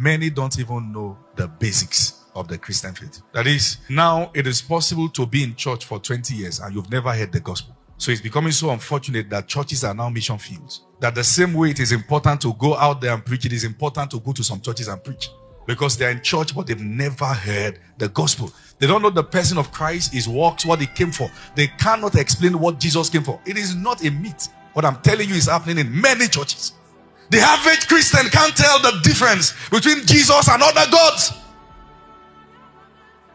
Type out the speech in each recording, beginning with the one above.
Many don't even know the basics of the Christian faith. That is, now it is possible to be in church for 20 years and you've never heard the gospel. So it's becoming so unfortunate that churches are now mission fields. That the same way it is important to go out there and preach, it is important to go to some churches and preach. Because they're in church, but they've never heard the gospel. They don't know the person of Christ, his works, what he came for. They cannot explain what Jesus came for. It is not a myth. What I'm telling you is happening in many churches. The average Christian can't tell the difference between Jesus and other gods.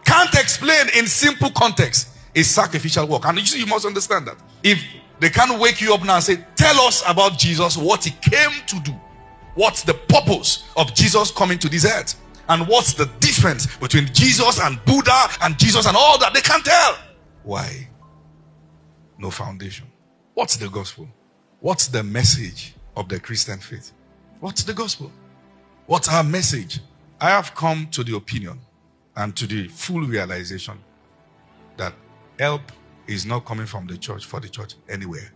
Can't explain in simple context a sacrificial work. And you must understand that. If they can't wake you up now and say, tell us about Jesus, what he came to do. What's the purpose of Jesus coming to this earth? And what's the difference between Jesus and Buddha and Jesus and all that? They can't tell. Why? No foundation. What's the gospel? What's the message of the Christian faith? What's the gospel? What's our message? I have come to the opinion and to the full realization that help is not coming from the church for the church anywhere.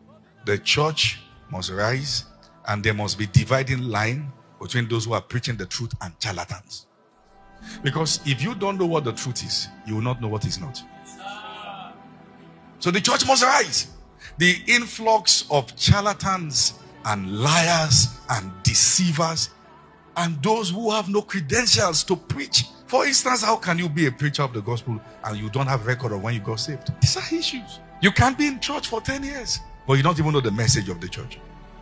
The church must rise, and there must be dividing line between those who are preaching the truth and charlatans. Because if you don't know what the truth is, you will not know what is not. So the church must rise. The influx of charlatans and liars and deceivers and those who have no credentials to preach. For instance, how can you be a preacher of the gospel and you don't have record of when you got saved? These are issues. You can't be in church for 10 years, but you don't even know the message of the church.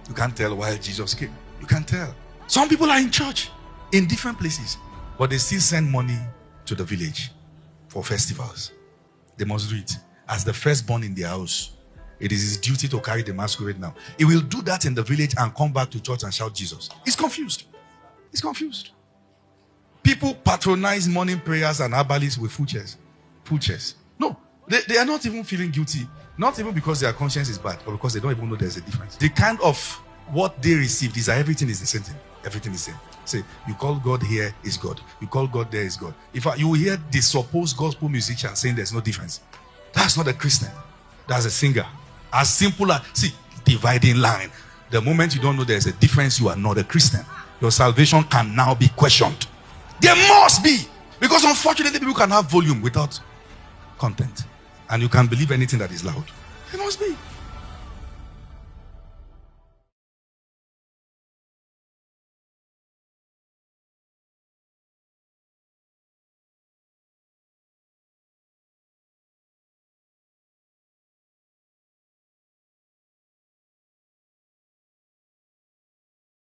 You can't tell why Jesus came. You can't tell. Some people are in church in different places, but they still send money to the village for festivals. They must do it. As the firstborn in their house, it is his duty to carry the masquerade now. He will do that in the village and come back to church and shout Jesus. He's confused. He's confused. People patronize morning prayers and herbalists with food chairs. No, they are not even feeling guilty. Not even because their conscience is bad, but because they don't even know there's a difference. The kind of what they received is that everything is the same thing. Everything is the same. Say, you call God here is God. You call God there is God. If you hear the supposed gospel musician saying there's no difference, that's not a Christian. That's a singer. As simple as, dividing line. The moment you don't know there's a difference, you are not a Christian. Your salvation can now be questioned. There must be. Because unfortunately, people can have volume without content. And you can believe anything that is loud. There must be.